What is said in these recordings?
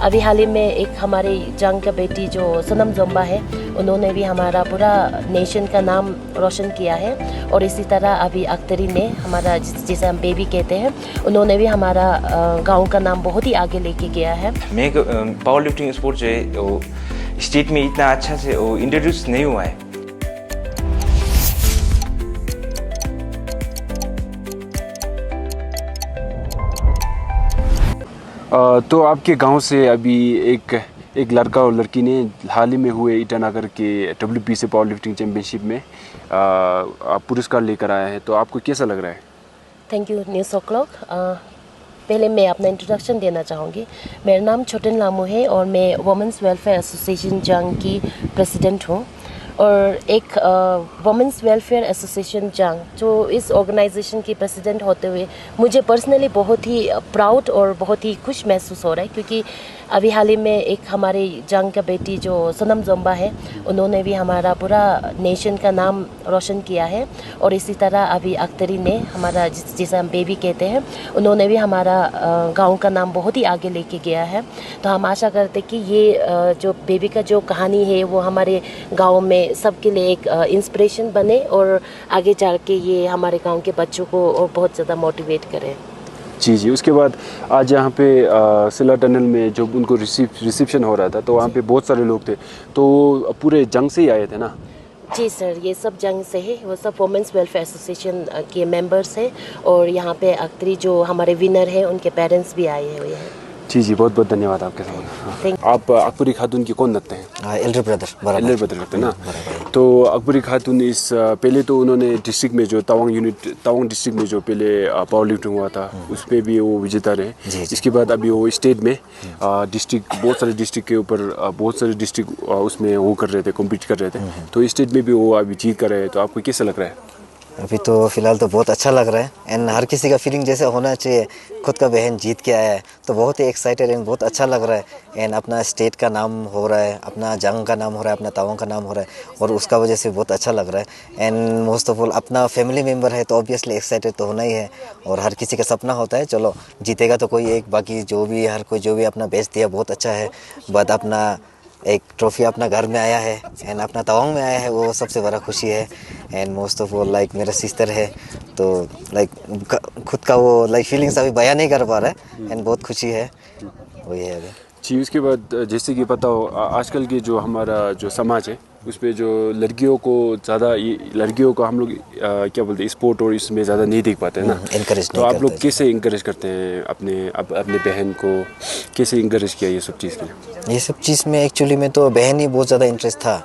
अभी हाल ही में एक हमारे जंग का बेटी जो सनम जोम्बा है, उन्होंने भी हमारा पूरा नेशन का नाम रोशन किया है। और इसी तरह अभी अख्तरी ने हमारा जिसे हम बेबी कहते हैं, उन्होंने भी हमारा गांव का नाम बहुत ही आगे लेके गया है। मैं पावर लिफ्टिंग स्पोर्ट जो है वो स्टेट में इतना अच्छा से वो इंट्रोड्यूस नहीं हुआ है। तो आपके गांव से अभी एक लड़का और लड़की ने हाल ही में हुए ईटानगर के WPC पावर लिफ्टिंग चैम्पियनशिप में पुरस्कार लेकर आया है, तो आपको कैसा लग रहा है? Thank you news o'clock. पहले मैं अपना इंट्रोडक्शन देना चाहूँगी। मेरा नाम छोटन लामू है और मैं वुमेंस वेलफेयर एसोसिएशन जंग की प्रेसिडेंट हूँ। और एक वुमेंस वेलफेयर एसोसिएशन जंग, जो इस ऑर्गेनाइजेशन की प्रेसिडेंट होते हुए मुझे पर्सनली बहुत ही प्राउड और बहुत ही खुश महसूस हो रहा है, क्योंकि अभी हाल ही में एक हमारे जंग का बेटी जो सनम जोम्बा है, उन्होंने भी हमारा पूरा नेशन का नाम रोशन किया है। और इसी तरह अभी अख्तरी ने हमारा जिसे हम बेबी कहते हैं, उन्होंने भी हमारा गांव का नाम बहुत ही आगे लेके गया है। तो हम आशा करते कि ये जो बेबी का जो कहानी है वो हमारे गांव में सबके लिए एक इंस्पिरेशन बने और आगे चल के ये हमारे गांव के बच्चों को और बहुत ज़्यादा मोटिवेट करे। जी, उसके बाद आज यहाँ पे सिला टनल में जो उनको रिसेप्शन हो रहा था, तो वहाँ पे बहुत सारे लोग थे, तो पूरे जंग से ही आए थे ना? जी सर, ये सब जंग से है, वो सब वुमेंस वेलफेयर एसोसिएशन के मेंबर्स हैं। और यहाँ पे अख्तरी जो हमारे विनर हैं, उनके पेरेंट्स भी आए हुए हैं। जी, बहुत बहुत धन्यवाद आपके साथ। आप अकबरी खातून की कौन लगते हैं? एल्डर ब्रदर लगते हैं ना? तो अकबरी खातून इस पहले तो उन्होंने डिस्ट्रिक्ट में जो तवांग डिस्ट्रिक्ट में जो पहले पावर लिफ्टिंग हुआ था, उसमें भी वो विजेता रहे। इसके बाद अभी वो स्टेट में डिस्ट्रिक्ट, बहुत सारे डिस्ट्रिक्ट के ऊपर बहुत सारे डिस्ट्रिक्ट उसमें वो कर रहे थे, कम्पीट कर रहे थे, तो स्टेट में भी वो अभी जीत कर रहे हैं। तो आपको कैसा लग रहा है? अभी तो फ़िलहाल तो बहुत अच्छा लग रहा है। एंड हर किसी का फीलिंग जैसे होना चाहिए, खुद का बहन जीत के आया है तो बहुत ही एक्साइटेड एंड बहुत अच्छा लग रहा है। एंड अपना स्टेट का नाम हो रहा है, अपना जंग का नाम हो रहा है, अपना तवांग का नाम हो रहा है, और उसका वजह से बहुत अच्छा लग रहा है। एंड मोस्ट ऑफ ऑल अपना फैमिली मेम्बर है तो ऑब्वियसली एक्साइटेड तो होना ही है। और हर किसी का सपना होता है चलो जीतेगा तो कोई एक, बाकी जो भी हर कोई जो भी अपना बेस्ट दिया बहुत अच्छा है। बट अपना एक ट्रॉफी अपना घर में आया है एंड अपना तवांग में आया है, वो सबसे बड़ा खुशी है। And most of all like मेरा सिस्टर है, तो लाइक खुद का वो लाइक फीलिंग्स अभी बयान नहीं कर पा रहा है एंड बहुत खुशी है, वही है अभी। जी, उसके बाद जैसे कि पता हो आजकल के जो हमारा जो समाज है उस पर जो लड़कियों को ज़्यादा, लड़कियों को हम लोग क्या बोलते हैं, स्पोर्ट और इसमें ज़्यादा नहीं देख पाते हैं ना? इनकरेज तो आप लोग कैसे इंकरेज करते हैं अपने बहन को, कैसे इंकरेज किया ये सब चीज़ के लिए? ये सब चीज़ में एक्चुअली में तो बहन ही बहुत ज़्यादा इंटरेस्ट था।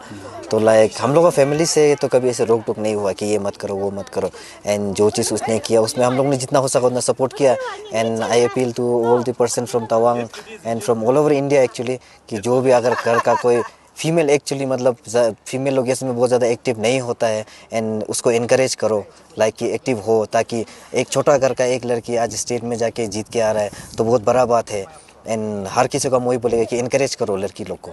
तो लाइक हम लोग का फैमिली से तो कभी ऐसे रोक टोक नहीं हुआ कि ये मत करो वो मत करो। एंड जो चीज़ उसने किया उसमें हम लोग ने जितना हो सका उतना सपोर्ट किया। And I appeal to all the person from Tawang and from all over India actually, कि जो भी अगर घर का कोई फीमेल एक्चुअली मतलब फीमेल लोग इसमें बहुत ज़्यादा एक्टिव नहीं होता है, एंड उसको इनकरेज करो लाइक कि एक्टिव हो, ताकि एक छोटा घर का एक लड़की आज स्टेट में जाके जीत के आ रहा है तो बहुत बड़ा बात है। एंड हर किसी को हम वही बोलेगा कि इनकरेज करो लड़की लोग को,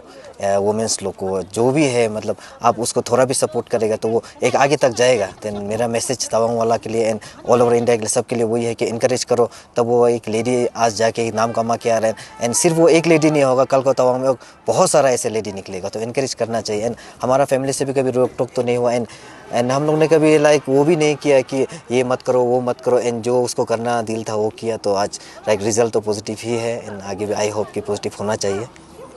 वुमेंस लोग को, जो भी है मतलब आप उसको थोड़ा भी सपोर्ट करेगा तो वो एक आगे तक जाएगा। देन मेरा मैसेज तवांग वाला के लिए एंड ऑल ओवर इंडिया के लिए सबके लिए वही है कि इनकरेज करो, तब वो एक लेडी आज जाके नाम कमा के आ रहे हैं। एंड सिर्फ वो एक लेडी नहीं होगा, कल को तवांग में बहुत सारा ऐसे लेडी निकलेगा, तो इनकरेज करना चाहिए। एंड हमारा फैमिली से भी कभी रोक टोक तो नहीं हुआ। एंड हम लोग ने कभी लाइक वो भी नहीं किया कि ये मत करो वो मत करो, एंड जो उसको करना दिल था वो किया, तो आज लाइक रिजल्ट तो पॉजिटिव ही है एंड आगे भी आई होप कि पॉजिटिव होना चाहिए।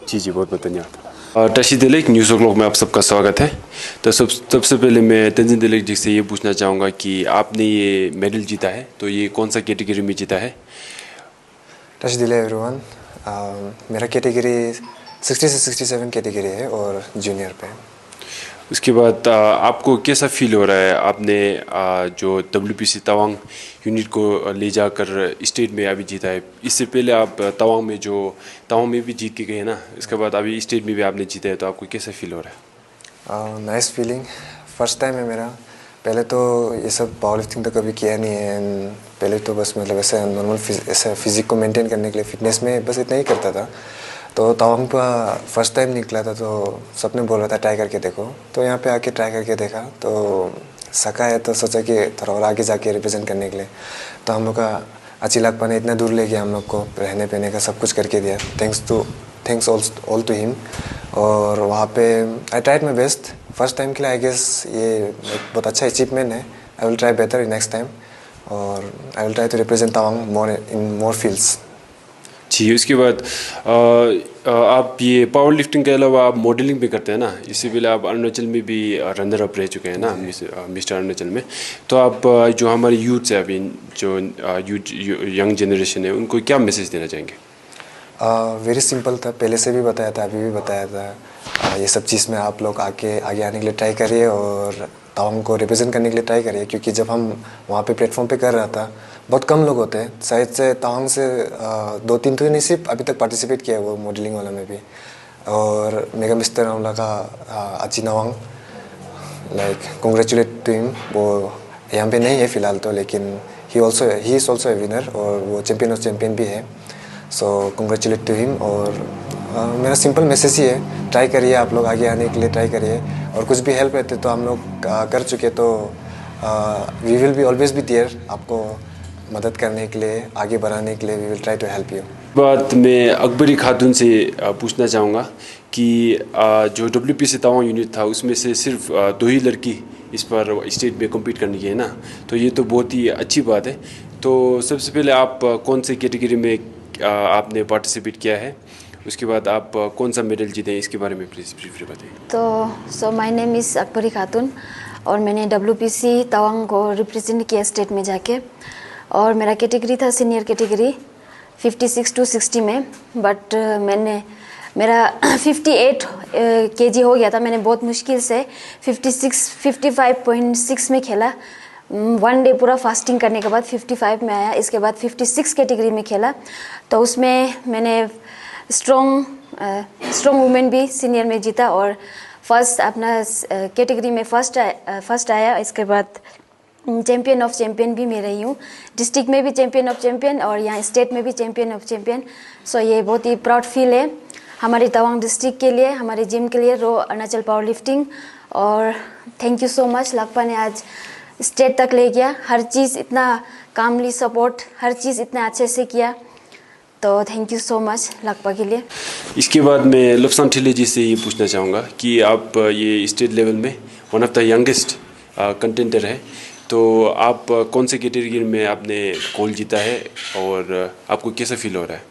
जी, बहुत बहुत धन्यवाद। टशी दिलेक न्यूज़ ओक्लॉक में आप सबका स्वागत है। तो सबसे पहले मैं तंजीन दिलेक जी से ये पूछना चाहूँगा कि आपने ये मेडल जीता है, तो ये कौन सा कैटेगरी में जीता है? टशी दिले एवरीवन, मेरा कैटेगरी 60 से 67 कैटेगरी है और जूनियर पे। उसके बाद आपको कैसा फील हो रहा है, आपने जो WPC तवांग यूनिट को ले जाकर स्टेट में अभी जीता है? इससे पहले आप तवांग में भी जीत के गए हैं ना, इसके बाद अभी स्टेट में भी आपने जीता है, तो आपको कैसा फील हो रहा है? नाइस फीलिंग, फर्स्ट टाइम है मेरा। पहले तो ये सब पावर लिफ्टिंग तो कभी किया नहीं है, एंड पहले तो बस मतलब ऐसा नॉर्मल ऐसा फिजिक को मेंटेन करने के लिए फिटनेस में बस इतना ही करता था। तो तवांग पर फर्स्ट टाइम निकला था तो सबने बोल रहा था ट्राई करके देखो, तो यहाँ पे आके ट्राई करके देखा तो सका है, तो सोचा कि थोड़ा और आगे जाके रिप्रेजेंट करने के लिए। तो हम लोग का अचिलाप्पा ने इतना दूर ले गया, हम लोग को रहने पहने का सब कुछ करके दिया, thanks to thanks all to him. और वहाँ पे I tried my best. First time के लिए आई गेस ये एक बहुत अच्छा अचीवमेंट है। I will try better in next time और I will try to represent Tawang more in more fields. जी, उसके बाद आप ये पावर लिफ्टिंग के अलावा आप मॉडलिंग भी करते हैं ना। इससे पहले आप अरुणाचल में भी रनर अप रह चुके हैं ना, मिस्टर अरुणाचल में। तो आप जो हमारे यूथ है अभी, जो यूथ यंग जनरेशन है, उनको क्या मैसेज देना चाहेंगे? वेरी सिंपल था, पहले से भी बताया था, अभी भी बताया था। ये सब चीज़ में आप लोग आगे आने के लिए ट्राई करिए और तवांग को रिप्रेजेंट करने के लिए ट्राई करिए। क्योंकि जब हम वहाँ पे प्लेटफॉर्म पे कर रहा था, बहुत कम लोग होते हैं। शायद से तवांग से 2-3 तो नहीं, सिर्फ अभी तक पार्टिसिपेट किया है वो मॉडलिंग वाला में भी। और मेगा मिस्टर रामला का अची Nawang, like congratulate to him. वो यहाँ पे नहीं है फ़िलहाल तो, लेकिन he is also a winner और वो चैम्पियन ऑफ चैम्पियन भी है। So congratulate to him. और मेरा सिंपल मैसेज ही है, ट्राई करिए, आप लोग आगे आने के लिए ट्राई करिए। और कुछ भी हेल्प रहते तो हम लोग कर चुके, तो we will be always be there, आपको मदद करने के लिए, आगे बढ़ाने के लिए। We will try to help you. बात मैं अकबरी खातून से पूछना चाहूँगा कि जो WPC तवांग यूनिट था, उसमें से सिर्फ 2 ही लड़की इस पर स्टेट में कम्पीट करने की है ना। तो ये तो बहुत ही अच्छी बात है। तो सबसे पहले आप कौन से कैटेगरी में आपने पार्टिसिपेट किया है, उसके बाद आप कौन सा मेडल जीते, इसके बारे में प्लीज़ ब्रीफली बताइए। तो माय नेम इज़ अकबरी खातून और मैंने WPC तवांग को रिप्रेजेंट किया स्टेट में जाके। और मेरा कैटेगरी था सीनियर कैटेगरी 56 to 60 में। बट मेरा 58 kg हो गया था। मैंने बहुत मुश्किल से 55.6 में खेला। 1 डे पूरा फास्टिंग करने के बाद 55 में आया। इसके बाद 56 कैटेगरी में खेला। तो उसमें मैंने स्ट्रॉन्ग वुमेन भी सीनियर में जीता और फर्स्ट अपना कैटेगरी में फर्स्ट आया। इसके बाद चैम्पियन ऑफ चैम्पियन भी मैं रही हूँ। डिस्ट्रिक्ट में भी चैम्पियन ऑफ चैम्पियन और यहाँ स्टेट में भी चैम्पियन ऑफ चैम्पियन। सो ये बहुत ही प्राउड फील है हमारे तवांग डिस्ट्रिक्ट के लिए, हमारे जिम के लिए, रो अरुणाचल पावर लिफ्टिंग। और thank you so much, Lakpa ने आज स्टेट तक ले गया। हर चीज़ इतना कामली सपोर्ट, हर चीज़ इतना अच्छे से किया। तो thank you so much Lakpa के लिए। इसके बाद मैं लोपसाम ठिले जी से ये पूछना चाहूँगा कि आप ये स्टेट लेवल में one of the youngest contender है। तो आप कौन से कैटेगरी में आपने गोल्ड जीता है और आपको कैसा फील हो रहा है?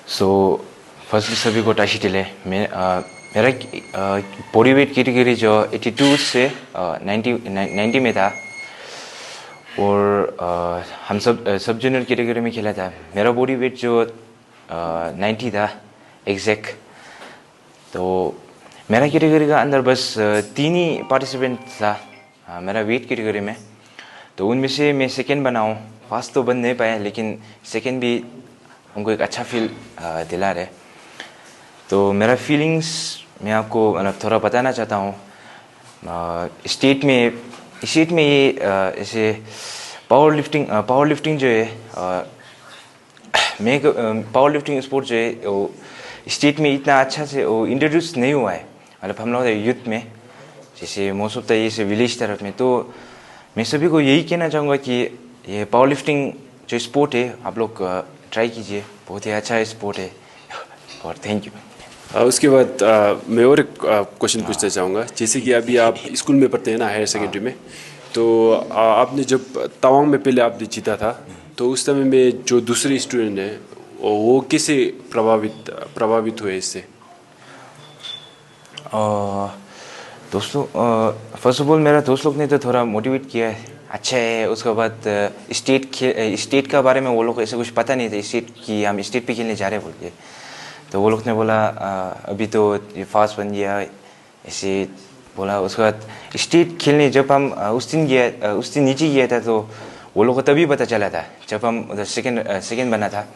सो फर्स्टली सभी को टाशी टिले। मेरा बॉडी वेट कैटेगरी जो 82 से 90 में था और हम सब जूनियर कैटेगरी में खेला था। मेरा बॉडी वेट जो 90 था एग्जैक्ट। तो मेरा कैटेगरी का अंदर बस 3 ही पार्टिसिपेंट था मेरा वेट कैटेगरी में। तो उनमें से मैं सेकंड बना हूँ। फर्स्ट तो बन नहीं पाया, लेकिन सेकंड भी हमको एक अच्छा फील दिला रहे। तो मेरा फीलिंग्स मैं आपको मतलब थोड़ा बताना चाहता हूँ। स्टेट में ये ऐसे पावर लिफ्टिंग जो है, मैं पावर लिफ्टिंग स्पोर्ट जो है वो स्टेट में इतना अच्छा से वो इंट्रोड्यूस नहीं हुआ है। मतलब हम लोग यूथ में, जैसे मोस्ट ऑफ द ये विलेज तरफ में। तो मैं सभी को यही कहना चाहूँगा कि ये पावर लिफ्टिंग जो स्पोर्ट है आप लोग ट्राई कीजिए, बहुत ही अच्छा स्पोर्ट है। और थैंक यू। उसके बाद मैं और एक क्वेश्चन पूछना चाहूँगा। जैसे कि अभी आप स्कूल में पढ़ते हैं ना, हायर सेकेंडरी में। तो आपने जब तवांग में पहले आपने जीता था, तो उस समय में जो दूसरे स्टूडेंट हैं वो कैसे प्रभावित हुए इससे? दोस्तों, फर्स्ट ऑफ ऑल मेरा दोस्त लोग ने तो थोड़ा मोटिवेट किया है, अच्छा है। उसके बाद स्टेट का बारे में वो लोग को ऐसा कुछ पता नहीं था स्टेट की, हम स्टेट पे खेलने जा रहे हैं बोल के। तो वो लोग ने बोला अभी तो ये फास्ट बन गया ऐसे बोला। उसके बाद स्टेट खेलने जब हम उस दिन नीचे गया था, तो वो लोग को तभी पता चला था जब हम उधर सेकेंड बना था।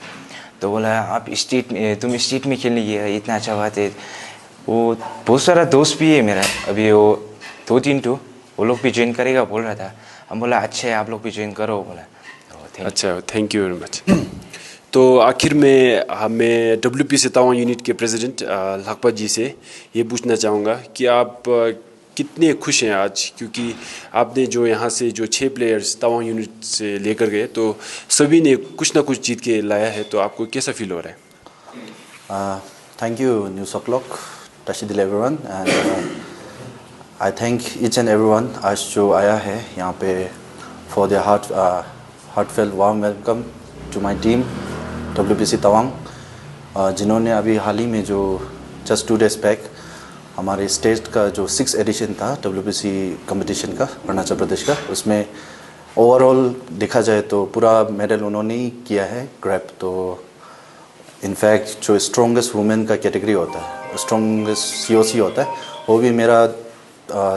तो बोला आप तुम स्टेट में खेलने गया, इतना अच्छा बात है। वो बहुत सारा दोस्त भी है मेरा, अभी वो 2-3 वो लोग भी ज्वाइन करेगा बोल रहा था। हम बोला अच्छा है, आप लोग भी ज्वाइन करो बोला। अच्छा, थैंक यू वेरी मच। तो आखिर में मैं WPC तवांग यूनिट के प्रेसिडेंट लाकपा जी से ये पूछना चाहूँगा कि आप कितने खुश हैं आज, क्योंकि आपने जो यहाँ से जो 6 प्लेयर्स तवांग यूनिट से लेकर गए, तो सभी ने कुछ ना कुछ जीत के लाया है। तो आपको कैसा फील हो रहा है? Thank you, News O'Clock, Tashidil everyone, and I thank each and everyone आज जो आया है यहाँ पे for their heartfelt warm welcome to my team WBC Tawang, जिन्होंने अभी हाल ही में जो just 2 days back हमारे स्टेट का जो 6th एडिशन था WBC कंपटीशन का अरुणाचल प्रदेश का, उसमें ओवरऑल देखा जाए तो पूरा मेडल उन्होंने ही किया है ग्रैब। तो इनफैक्ट जो स्ट्रॉन्गेस्ट वुमेन का कैटेगरी होता है, स्ट्रॉन्गेस्ट COC होता है, वो भी मेरा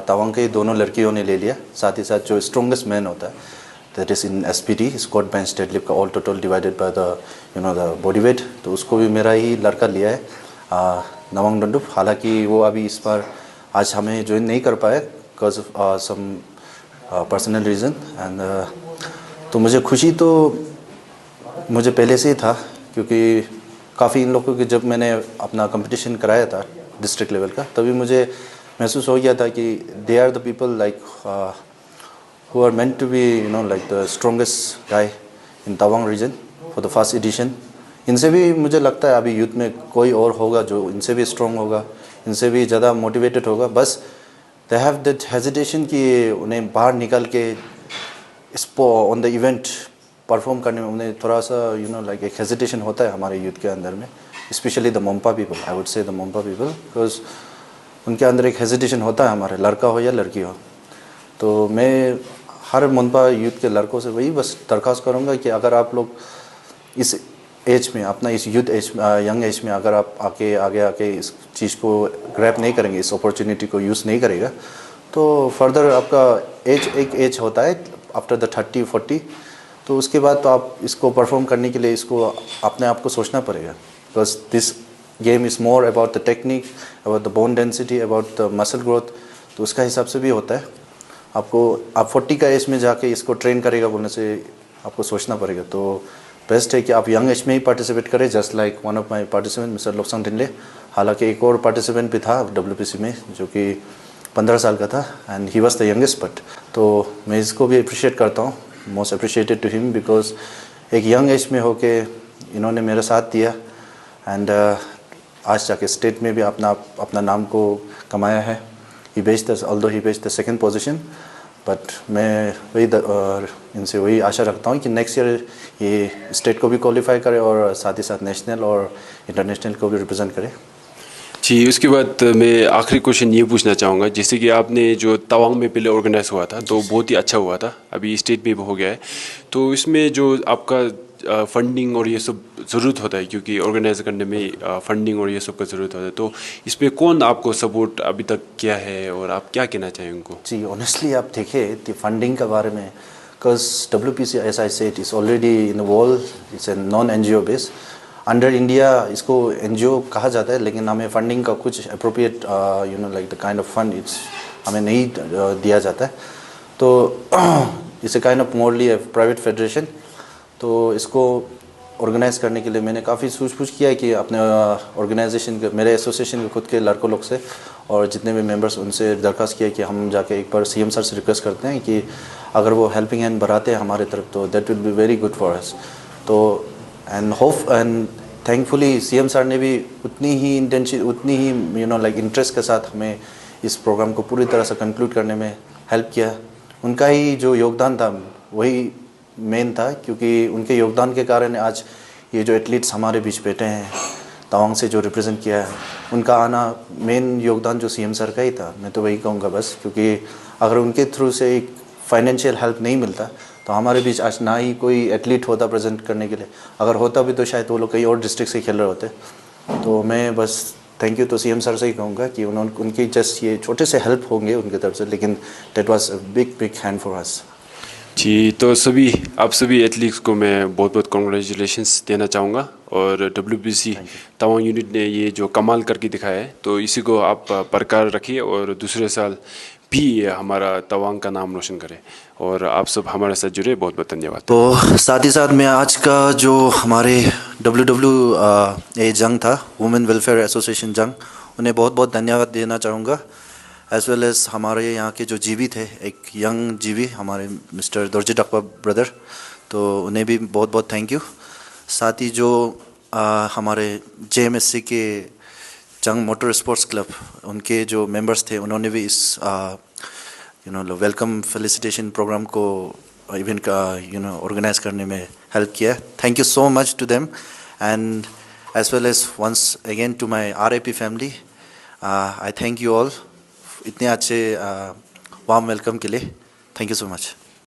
तवांग के दोनों लड़कियों ने ले लिया। साथ ही साथ जो स्ट्रॉन्गेस्ट मैन होता है, that is in SPD squat bench deadlift का all total divided by the body weight, तो उसको भी मेरा ही लड़का लिया है नवांग डंडुप। हालांकि वो अभी इस बार आज हमें ज्वाइन नहीं कर पाए because some personal reason and तो मुझे खुशी तो मुझे पहले से ही था, क्योंकि काफ़ी इन लोगों के जब मैंने अपना कंपटीशन कराया था डिस्ट्रिक्ट लेवल का, तभी मुझे महसूस हो गया था कि they are the people like who are meant to be like the strongest guy in Tawang region for the first edition. इनसे भी मुझे लगता है अभी यूथ में कोई और होगा जो इनसे भी स्ट्रॉन्ग होगा, इनसे भी ज़्यादा मोटिवेटेड होगा। बस दे हैव दैट हेजिटेशन कि उन्हें बाहर निकल के ऑन द इवेंट परफॉर्म करने में उन्हें थोड़ा सा लाइक एक हेजिटेशन होता है हमारे यूथ के अंदर में, specially the Monpa people, I would say the Monpa people, because उनके अंदर एक हेजिटेशन होता है, हमारे लड़का हो या लड़की हो। तो मैं हर मोम्पा यूथ के लड़कों से वही बस दरख्वास्त करूँगा कि अगर आप लोग इस एज में, अपना इस यूथ एज, यंग एज में अगर आप आगे आके इस चीज़ को ग्रैब नहीं करेंगे, इस अपॉर्चुनिटी को यूज़ नहीं करेगा, तो फर्दर आपका एक एज होता है आफ्टर द 30-40, तो उसके बाद तो आप इसको परफॉर्म करने के लिए इसको अपने आप को सोचना पड़ेगा, because this game is more about the technique, about the bone density, about the muscle growth. तो उसका हिसाब से भी होता है आपको, आप 40 का एज में जाके इसको ट्रेन करेगा बोलने से आपको सोचना पड़ेगा। तो बेस्ट है कि आप यंग एज में ही पार्टिसिपेट करें, just like one of my participant mister Loksang Tinley. हालांकि एक और पार्टिसिपेंट भी था WBC में जो कि 15 साल का था and he was the youngest, but तो मैं इसको भी अप्रिशिएट करता हूँ, most appreciated to him, because एक यंग एज में होके इन्होंने मेरा साथ दिया एंड आज जाके स्टेट में भी अपना नाम को कमाया है। ही बेच्ड द सेकंड पोजीशन, बट मैं वही इनसे वही आशा रखता हूँ कि नेक्स्ट ईयर ये स्टेट को भी क्वालिफाई करे और साथ ही साथ नेशनल और इंटरनेशनल को भी रिप्रेजेंट करे। जी, उसके बाद मैं आखिरी क्वेश्चन ये पूछना चाहूँगा, जैसे कि आपने जो तवांग में पहले ऑर्गेनाइज हुआ था तो बहुत ही अच्छा हुआ था, अभी स्टेट में भी हो गया है, तो इसमें जो आपका फंडिंग और ये सब ज़रूरत होता है, क्योंकि ऑर्गेनाइज करने में फंडिंग और ये सब का ज़रूरत होता है, तो इस पर कौन आपको सपोर्ट अभी तक किया है और आप क्या कहना चाहेंगे उनको? जी, ऑनेस्टली आप देखिए तो फंडिंग के बारे में, because WBC as I said is already in the world, it's a non NGO base, under India इसको NGO कहा जाता है, लेकिन हमें फंडिंग का कुछ appropriate like the kind of fund it's हमें नहीं दिया जाता है। तो it's a kind of morally a private federation. तो इसको ऑर्गेनाइज़ करने के लिए मैंने काफ़ी सूझबूझ किया है कि अपने ऑर्गेनाइजेशन के, मेरे एसोसिएशन के खुद के लड़कों लोग से और जितने भी मेंबर्स, उनसे दरख्वास्त किया कि हम जाके एक बार CM सर से रिक्वेस्ट करते हैं कि अगर वो हेल्पिंग हैंड बढ़ाते हैं हमारे तरफ तो that will be very good for us. तो एंड थैंकफुली CM सर ने भी उतनी ही लाइक इंटरेस्ट के साथ हमें इस प्रोग्राम को पूरी तरह से कंक्लूड करने में हेल्प किया। उनका ही जो योगदान था वही मेन था, क्योंकि उनके योगदान के कारण आज ये जो एथलीट्स हमारे बीच बैठे हैं तवांग से जो रिप्रेजेंट किया है, उनका आना मेन योगदान जो CM सर का ही था। मैं तो वही कहूँगा बस, क्योंकि अगर उनके थ्रू से एक फाइनेंशियल हेल्प नहीं मिलता तो हमारे बीच आज ना ही कोई एथलीट होता प्रेजेंट करने के लिए, अगर होता भी तो शायद वो लोग कई और डिस्ट्रिक्ट से खेल रहे होते। तो मैं बस थैंक यू तो CM सर से ही कहूँगा कि उनकी जस्ट ये छोटे से हेल्प होंगे उनकी तरफ से, लेकिन that was a big hand for us. जी, तो आप सभी एथलीट्स को मैं बहुत बहुत कॉन्ग्रेचुलेशंस देना चाहूँगा, और WBC तवांग यूनिट ने ये जो कमाल करके दिखाया है तो इसी को आप बरकरार रखिए और दूसरे साल भी हमारा तवांग का नाम रोशन करें, और आप सब हमारे साथ जुड़े, बहुत बहुत धन्यवाद। तो साथ ही साथ मैं आज का जो हमारे WWA जंग था, वुमेन वेलफेयर एसोसिएशन जंग, उन्हें बहुत बहुत धन्यवाद देना चाहूँगा, एज वेल एज हमारे यहाँ के जो जीवी थे, एक यंग जीवी हमारे मिस्टर दोरजी डकपा ब्रदर, तो उन्हें भी बहुत बहुत थैंक यू। साथ ही जो हमारे JMSC के जंग मोटर स्पोर्ट्स क्लब उनके जो मेंबर्स थे उन्होंने भी इस वेलकम फेलिसिटेशन प्रोग्राम को इवेंट का ऑर्गेनाइज करने में हेल्प किया. Thank you so much to them and as well as once again to my RIP family. I thank you all इतने अच्छे वार्म वेलकम के लिए. Thank you so much.